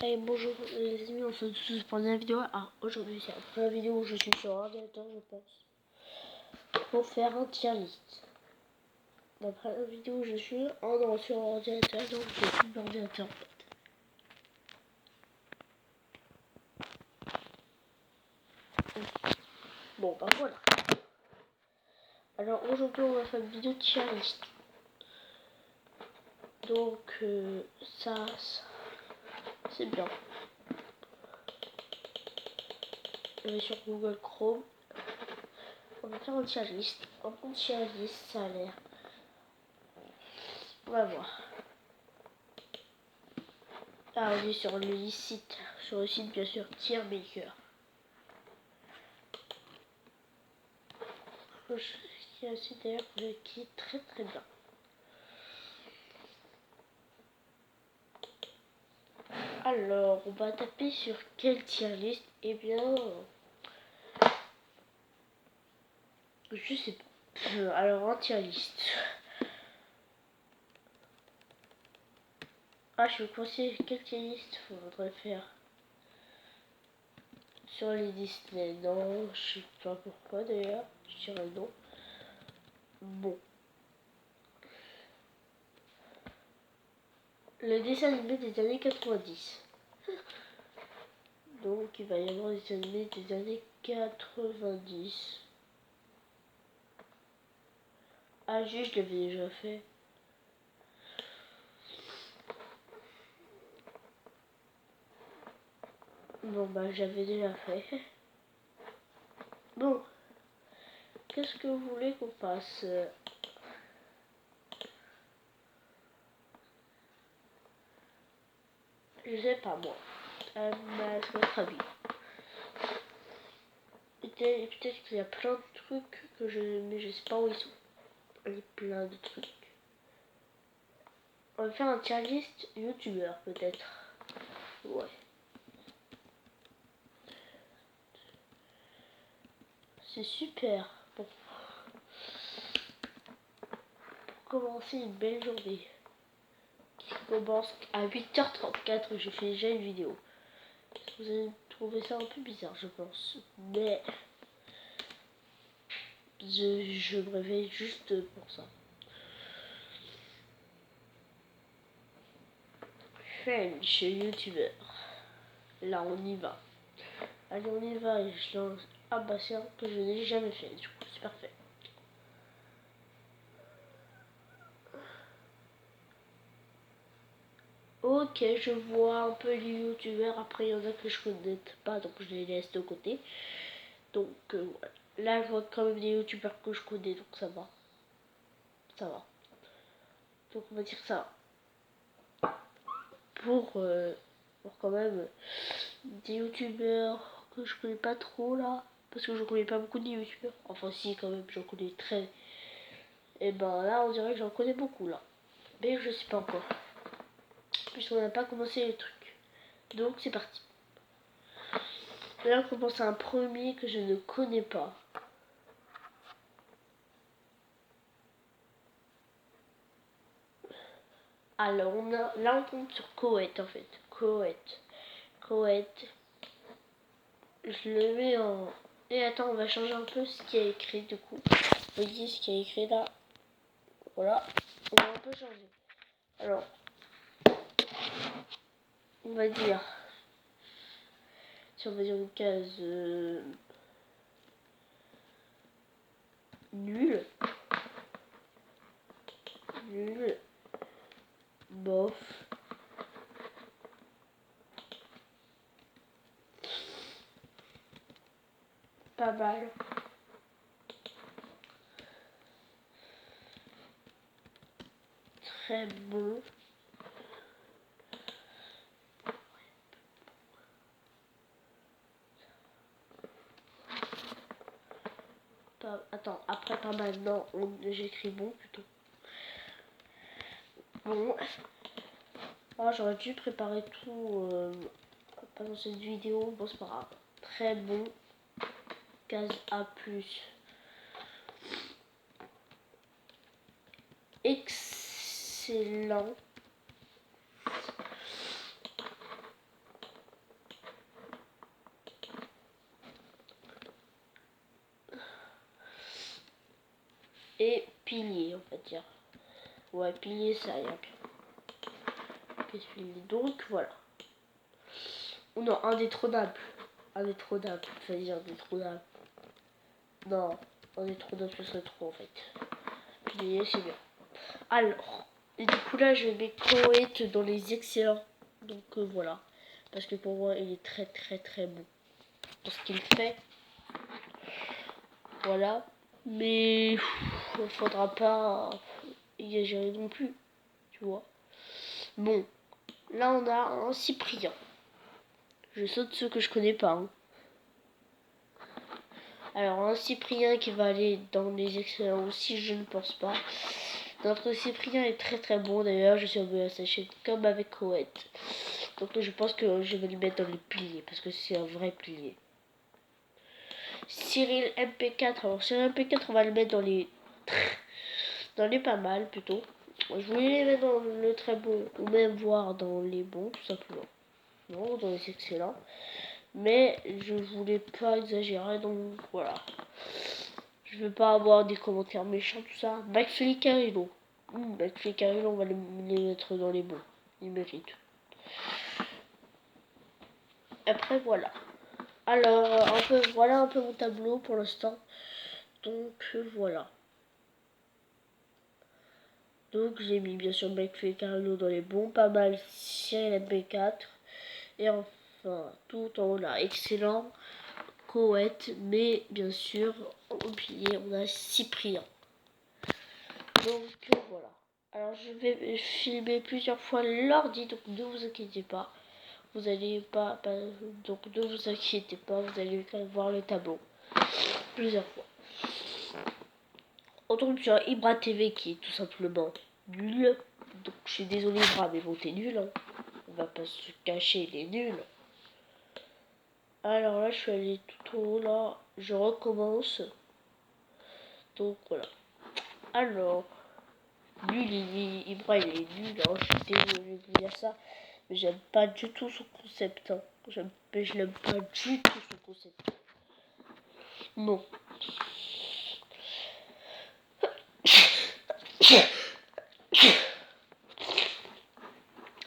Hey, bonjour les amis, on se retrouve tous pour une vidéo. Alors aujourd'hui c'est la première vidéo où je suis sur ordinateur, je pense, pour faire un tier list. La première vidéo où je suis sur ordinateur, donc je suis sur l'ordinateur en fait. Bon bah voilà. Alors aujourd'hui on va faire une vidéo tier list. Donc ça c'est bien. Je vais sur Google Chrome. On va faire un tier list. Un bon tier list, ça a l'air. On va voir. Ah, on est sur le site, bien sûr, Tier Maker. C'est un site d'ailleurs qui est très très bien. Alors, on va taper sur quel tier list? Eh bien, je sais pas. Alors, un tier list. Ah, je vais penser quel tier list faudrait faire sur les Disney. Non, je sais pas pourquoi d'ailleurs. Je dirais non. Bon. Le dessin animé des années 90. Donc, il va y avoir des dessins animés des années 90. Ah, juste, je l'avais déjà fait. Bon, bah, j'avais déjà fait. Bon. Qu'est-ce que vous voulez qu'on fasse? Je sais pas, moi. C'est votre avis. Peut-être qu'il y a plein de trucs mais je sais pas où ils sont. Il y a plein de trucs. On va faire un tier list youtubeur, peut-être. Ouais. C'est super. Bon. Pour commencer une belle journée. Qui commence à 8h34. J'ai fait déjà une vidéo. Vous allez trouver ça un peu bizarre, je pense. Mais je me réveille juste pour ça. French youtubeur. Là, on y va. Allez, on y va. Et je lance. Ah bah c'est un que je n'ai jamais fait. Du coup, c'est parfait. Ok, je vois un peu les youtubeurs. Après, il y en a que je connais pas, donc je les laisse de côté. Donc, voilà. Là, je vois quand même des youtubeurs que je connais, donc ça va. Ça va. Donc, on va dire ça. Pour quand même des youtubeurs que je connais pas trop là. Parce que je connais pas beaucoup de youtubeurs. Enfin, si, quand même, j'en connais très. Et ben là, on dirait que j'en connais beaucoup là. Mais je sais pas encore. Puisqu'on n'a pas commencé les trucs. Donc, c'est parti. Là, on commence à un premier que je ne connais pas. Alors, là, on tombe sur Coët en fait. Coët. Je le mets en. Et attends, on va changer un peu ce qui est écrit du coup. Vous voyez ce qui est écrit là. Voilà. On va un peu changer. Alors, on va dire. Si on va dire une case nul. Nul. Bof. Pas mal. Très bon. Attends, après pas maintenant, j'écris bon plutôt. Bon. Ah, j'aurais dû préparer tout pas dans cette vidéo. Bon, c'est pas grave. Très bon. Case A+. Excellent. dire. Ouais, pilier, ça y est. Donc voilà. Oh non, indétrônable. Indétrônable. Fallait dire indétrônable. Non, indétrônable, ce serait trop en fait. Pilier, c'est bien. Alors, et du coup là, je mets Coët dans les excellents. Donc voilà. Parce que pour moi, il est très très très bon. Pour ce qu'il fait. Voilà. Mais il faudra pas exagérer non plus. Tu vois. Bon. Là, on a un Cyprien. Je saute ceux que je connais pas. Hein. Alors, un Cyprien qui va aller dans les excellents aussi, je ne pense pas. Notre Cyprien est très très bon d'ailleurs. Je suis abonné à sa chaîne comme avec Coët. Donc, je pense que je vais le mettre dans les piliers parce que c'est un vrai pilier. Cyril MP4. Alors, Cyril MP4, on va le mettre dans les pas mal plutôt. Je voulais les mettre dans le très bon ou même voir dans les bons tout simplement. Non, dans les excellents. Mais je voulais pas exagérer, donc voilà. Je veux pas avoir des commentaires méchants, tout ça. McFly Carrillo. McFly Carrillo, on va les mettre dans les bons. Il mérite. Après, voilà. Alors, voilà un peu mon tableau pour l'instant. Donc, voilà. Donc, j'ai mis bien sûr McFly Carrillo dans les bons. Pas mal Cyril MP4. Et enfin, tout en haut là, excellent. Coët, mais bien sûr, oublié, on a Cyprien. Donc voilà. Alors je vais filmer plusieurs fois l'ordi, donc ne vous inquiétez pas. Vous allez pas, donc ne vous inquiétez pas, vous allez quand même voir le tableau plusieurs fois. On tombe sur Ibra TV qui est tout simplement nul. Donc je suis désolé Ibra, mais bon t'es nul. Hein. On va pas se cacher, il est nul. Alors là je suis allé tout au haut là, je recommence. Donc voilà. Alors, nul, Ibra il est nul, hein, je suis désolée de dire ça, mais j'aime pas du tout son concept. Hein. Je l'aime pas du tout son concept. Bon.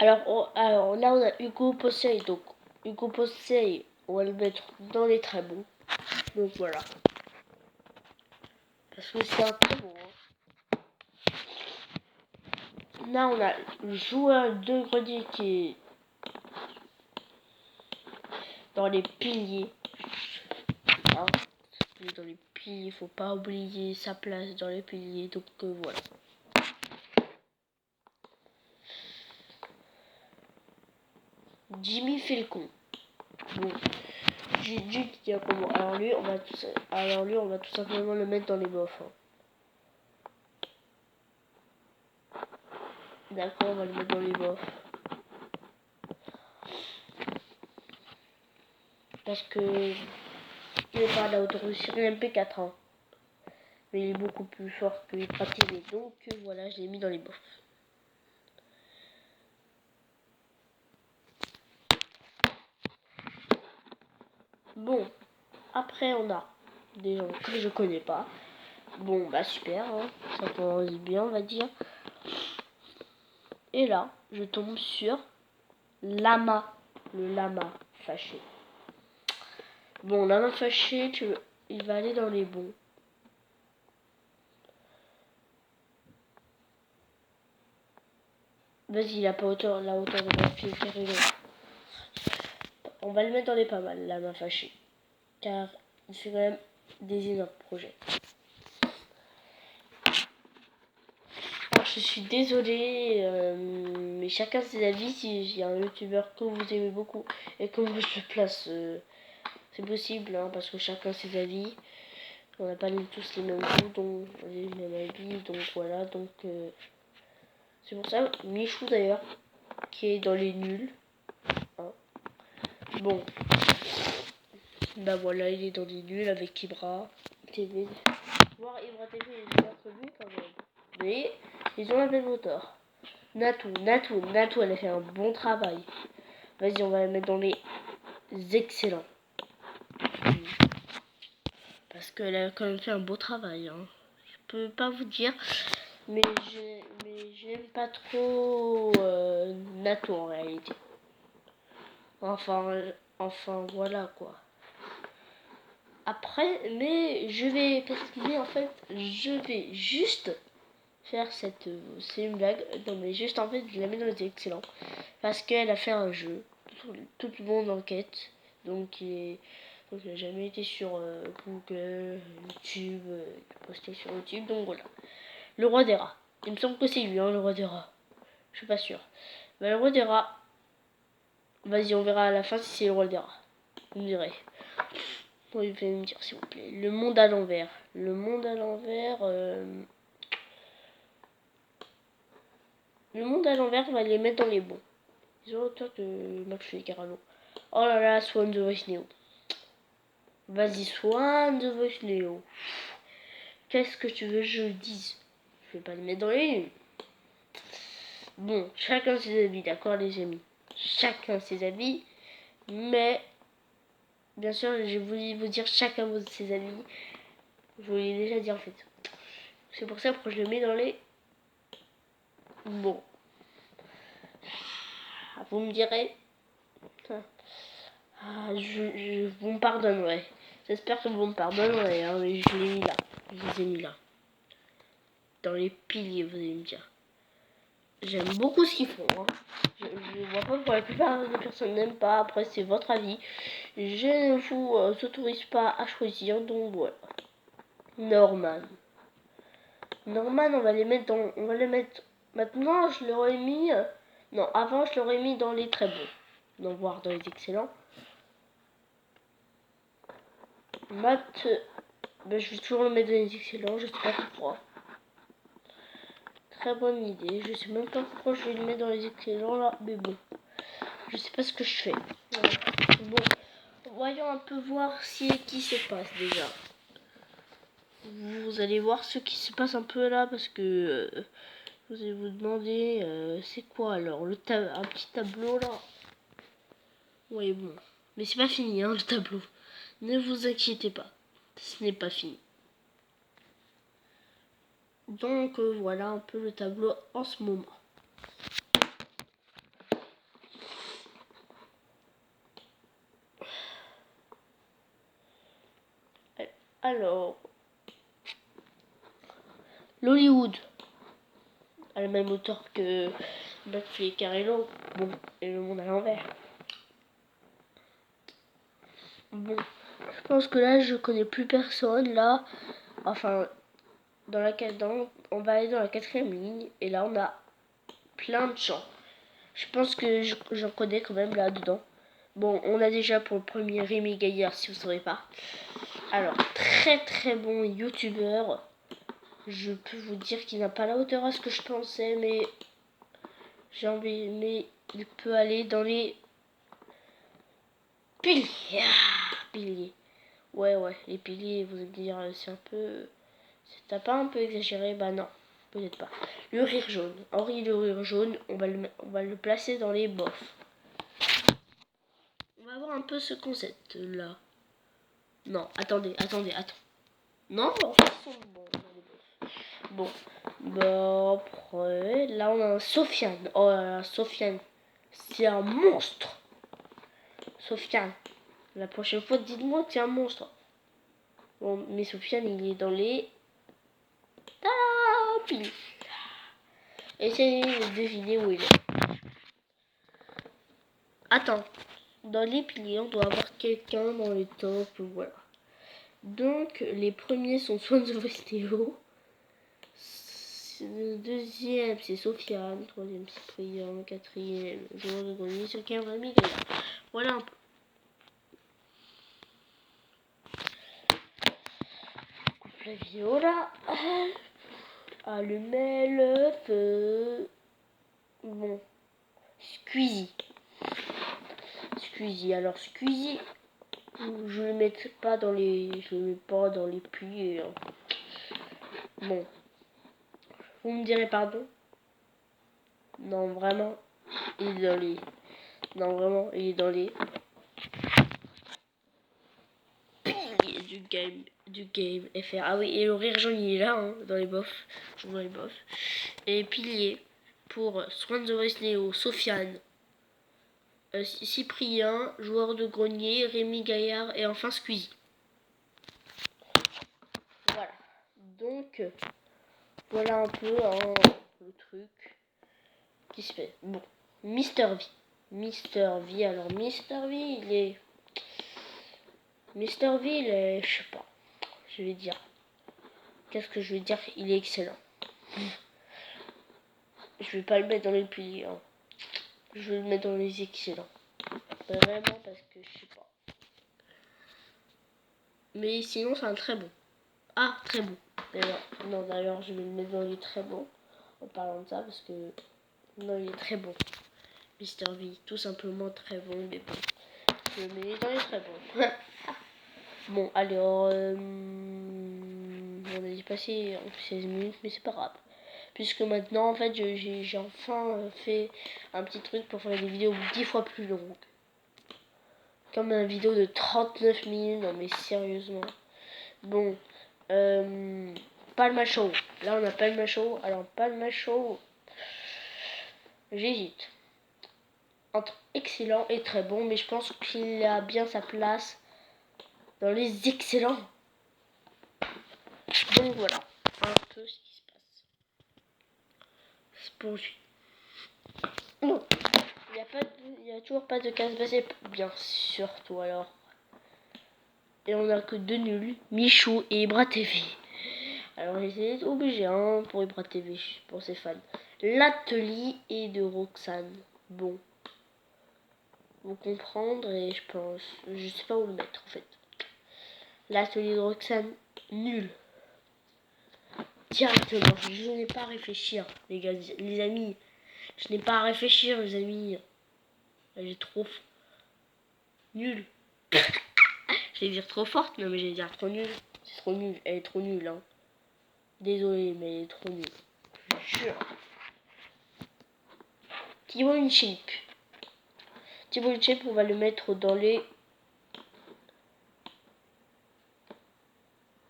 Alors là on a Hugo Possey, donc Hugo Possey, on va le mettre dans les très bons. Donc voilà. Parce que c'est un très bon. Hein. Là on a le joueur de grenier qui est dans les piliers. Hein. Dans les piliers, faut pas oublier sa place dans les piliers, donc voilà. Jimmy fait le con. Bon, j'ai dit qu'il y a comment. Alors lui, on va tout simplement le mettre dans les bofs. Hein. D'accord, on va le mettre dans les bofs. Parce que il est pas à la hauteur de Cyril MP4. Hein. Mais il est beaucoup plus fort que Ibra TV. Donc voilà, je l'ai mis dans les bofs. Bon, après on a des gens que je connais pas. Bon, bah super, hein. Ça commence bien, on va dire. Et là, je tombe sur Lama, le lama fâché. Bon, lama fâché, il va aller dans les bons. Vas-y, il a pas la hauteur de ma fille Carrillo. On va le mettre dans les pas mal, lama fâché. Car il fait quand même des énormes projets. Alors, je suis désolée, mais chacun ses avis. Si j'ai un youtubeur que vous aimez beaucoup et que moi je place, c'est possible, hein, parce que chacun ses avis. On n'a pas tous les mêmes goûts, donc les mêmes avis, donc voilà, donc c'est pour ça. Michou d'ailleurs, qui est dans les nuls. Hein. Bon, bah voilà, il est dans les nuls avec Ibra TV. Voir Ibra TV est meilleur que lui quand même. Mais ils ont la même hauteur. Natou, elle a fait un bon travail. Vas-y, on va la mettre dans les excellents. Parce qu'elle a quand même fait un beau travail. Hein. Je peux pas vous dire. Mais j'aime pas trop Nato en réalité. Enfin voilà quoi. Après, mais en fait, je vais juste faire c'est une blague. Non mais juste en fait, je la mets dans les excellents. Parce qu'elle a fait un jeu, tout le monde enquête. Donc il n'a jamais été sur Google, YouTube, posté sur YouTube. Donc voilà. Le roi des rats. Il me semble que c'est lui, hein, le roi des rats. Je suis pas sûr. Mais le roi des rats. Vas-y, on verra à la fin si c'est le roi des rats. Vous me direz. Vous pouvez me dire s'il vous plaît. Le monde à l'envers. Le monde à l'envers. Le monde à l'envers, on va les mettre dans les bons. Ils ont l'auteur de Max et Carano. Oh là là, Swan the Voice Neo. Vas-y, Swan the Voice Neo. Qu'est-ce que tu veux que je dise? Je vais pas les mettre dans les nuls. Bon, chacun ses avis, d'accord les amis? Chacun ses avis. Mais, bien sûr, j'ai voulu vous dire chacun ses avis. Je vous l'ai déjà dit en fait. C'est pour ça que je le mets dans les... Bon. Vous me direz... vous me pardonnerez. J'espère que vous me pardonnerez, hein, mais je l'ai mis là. Je les ai mis là. Dans les piliers, vous allez me dire. J'aime beaucoup ce qu'ils font. Hein. Je vois pas pourquoi la plupart des personnes n'aiment pas. Après, c'est votre avis. Je ne vous autorise pas à choisir. Donc voilà. Norman, on va les mettre dans... On va les mettre... Maintenant, je l'aurais mis... non, avant, je l'aurais mis dans les très bons. Donc, voire dans les excellents. Matt... ben, je vais toujours le mettre dans les excellents. Je sais pas pourquoi. Très bonne idée. Je sais même pas pourquoi je vais le mettre dans les excellents là. Mais bon. Je sais pas ce que je fais. Voilà. Bon. Voyons un peu voir qui se passe déjà. Vous allez voir ce qui se passe un peu là parce que vous allez vous demander c'est quoi alors un petit tableau là. Oui bon, mais c'est pas fini hein le tableau. Ne vous inquiétez pas, ce n'est pas fini. Donc voilà un peu le tableau en ce moment. Alors, l'Hollywood a le même auteur que McFly et Carello. Bon, et le monde à l'envers. Bon, je pense que là, je connais plus personne. Là, enfin, on va aller dans la 4e ligne. Et là, on a plein de gens. Je pense que j'en connais quand même là-dedans. Bon, on a déjà pour le premier Rémi Gaillard, si vous ne savez pas. Alors, très très bon youtubeur. Je peux vous dire qu'il n'a pas la hauteur à ce que je pensais, mais mais il peut aller dans les piliers. Ah, piliers. Ouais, les piliers, vous allez me dire, c'est un peu... T'as pas un peu exagéré? Bah non, peut-être pas. Le rire jaune. Henri le rire jaune, on va le placer dans les bofs. On va voir un peu ce concept là. Non, attendez. Non, en fait, ils sont bons dans les bofs. Bon, bah après, là on a un Sofiane. Oh là là, Sofiane, c'est un monstre. Sofiane, la prochaine fois, dites-moi que c'est un monstre. Bon, mais Sofiane, il est dans les... Ah, pile. Essayez de deviner où il est. Attends, dans les piliers, on doit avoir quelqu'un dans les tops, voilà. Donc, les premiers sont Swan the Vestéo. Le deuxième, c'est Sofiane. Troisième, Cyprien. Quatrième, joueur de grenier. Cinquième, Rémi Gaillard. Voilà un peu. Coupe la vidéo là. Allumez le feu. Bon. Squeezie. Alors Squeezie, je le mets pas dans les, plis. Bon, vous me direz pardon. Non vraiment, il est dans les. Non vraiment, il est dans les piliers du game FR. Ah oui, et le rire jaune il est là, hein, dans les bofs. Et pilier pour Swan the Voice Neo, Sofiane, Cyprien, joueur de grenier, Rémi Gaillard et enfin Squeezie. Voilà. Donc, voilà un peu hein, le truc qui se fait. Bon, Mister V. Alors Mister V, il est... Mister V, il est... Je sais pas. Je vais dire. Qu'est-ce que je vais dire? Il est excellent. Je vais pas le mettre dans les piliers. Hein. Je vais le mettre dans les excellents. Vraiment parce que je sais pas. Mais sinon c'est un très bon. Ah, très bon. Non, d'ailleurs je vais le mettre dans les très bons. En parlant de ça parce que... Non, il est très bon. Mister V, tout simplement très bon. Mais bon. Je le mets dans les très bons. Bon, alors... on a dépassé 16 minutes, mais c'est pas grave. Puisque maintenant, en fait, j'ai enfin fait un petit truc pour faire des vidéos 10 fois plus longues. Comme une vidéo de 39 minutes, non mais sérieusement. Bon, Palma Show. Là, on a Palma Show. Alors, Palma Show, j'hésite. Entre excellent et très bon, mais je pense qu'il a bien sa place dans les excellents. Donc voilà, un peu ce qui se passe. Spongy. Non, il n'y a toujours pas de casse-basset, bien surtout alors. Et on a que deux nuls, Michou et Ibra TV. Alors c'est obligé hein, pour Ibra TV, pour ses fans. L'atelier est de Roxane. Bon, vous comprendre et je pense, je sais pas où le mettre en fait. L'atelier de Roxane, nul. Directement, je n'ai pas à réfléchir, les gars, les amis. Je n'ai pas à réfléchir, les amis. Elle est trop nulle. Je vais dire trop forte, non mais je vais dire trop nulle. C'est trop nul, elle est trop nulle. Hein. Désolé, mais elle est trop nulle. Je jure. Thibaut InShape. Thibaut InShape, on va le mettre dans les...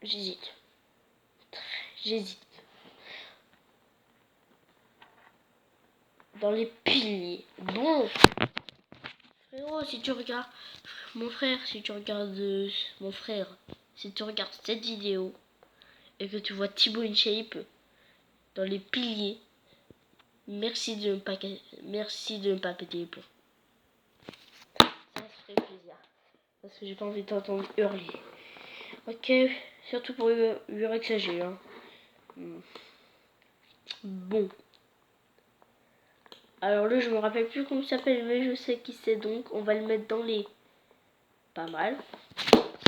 J'hésite. Dans les piliers. Bon. Frérot, si tu regardes... Mon frère, si tu regardes... Mon frère, si tu regardes cette vidéo et que tu vois Thibaut InShape dans les piliers, merci de ne pas péter les plombs. Ça se ferait plaisir. Parce que j'ai pas envie d'entendre hurler. Ok, surtout pour Urexagé. Hein. Bon. Alors là, je me rappelle plus comment il s'appelle, mais je sais qui c'est, donc on va le mettre dans les... Pas mal.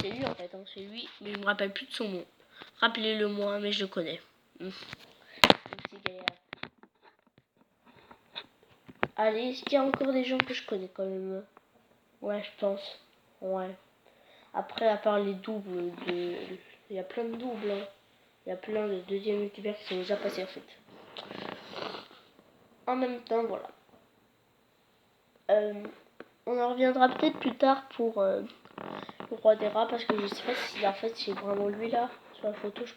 C'est lui en fait, hein, c'est lui, mais je me rappelle plus de son nom. Rappelez-le moi, mais je le connais. Allez, est-ce qu'il y a encore des gens que je connais quand même? Ouais, je pense. Ouais. Après, à part les doubles de... Il y a plein de doubles. Hein. Il y a plein de deuxième youtubeurs qui sont déjà passés en fait. En même temps, voilà. On en reviendra peut-être plus tard pour le roi des rats parce que je sais pas si en fait c'est vraiment lui là sur la photo. Je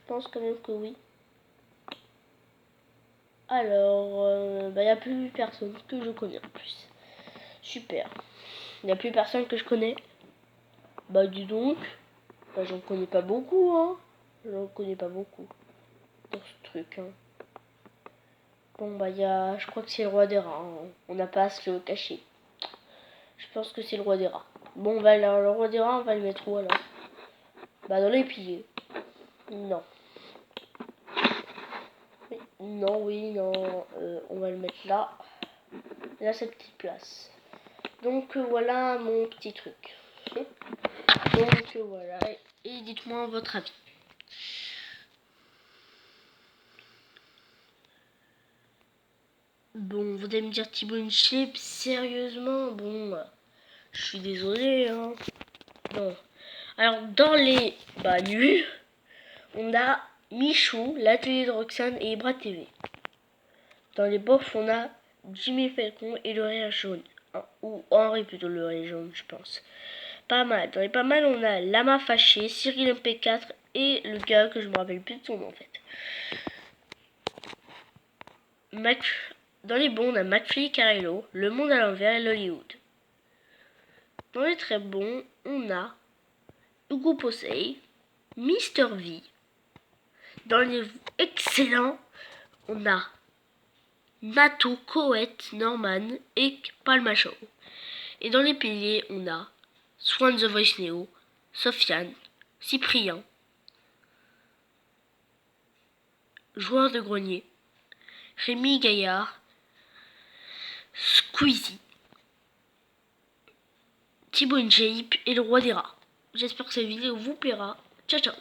pense quand même que oui. Alors, il n'y a plus personne que je connais en plus. Super. Il n'y a plus personne que je connais. Bah dis donc. Bah j'en connais pas beaucoup hein. J'en connais pas beaucoup. Dans ce truc hein. Bon bah je crois que c'est le roi des rats. Hein. On n'a pas à se le cacher. Je pense que c'est le roi des rats. Bon bah alors, le roi des rats on va le mettre où alors? Bah dans les piliers. Non. Oui, non, oui, non. On va le mettre là. Là cette petite place. Donc voilà mon petit truc. Donc voilà. Et dites-moi votre avis. Bon, vous allez me dire Thibaut InShape, sérieusement, bon, je suis désolé, hein. Non. Alors, dans les nuls, on a Michou, l'atelier de Roxane et Ibra TV. Dans les bofs, on a Jimmy Falcon et le rire jaune. Ou Henri plutôt, le rire jaune, je pense. pas mal. Dans les pas mal, on a Lama Fâché, Cyril MP4 et le gars que je me rappelle plus de son nom en fait. Dans les bons, on a McFly et Carello, Le Monde à l'envers et l'Hollywood. Dans les très bons, on a Hugo Possey, Mister V. Dans les excellents, on a Nato, Coët, Norman et Palma Show. Et dans les piliers, on a Swan The Voice Neo, Sofiane, Cyprien, Joueur de grenier, Rémi Gaillard, Squeezie, Thibaut Jape et le roi des rats. J'espère que cette vidéo vous plaira. Ciao ciao.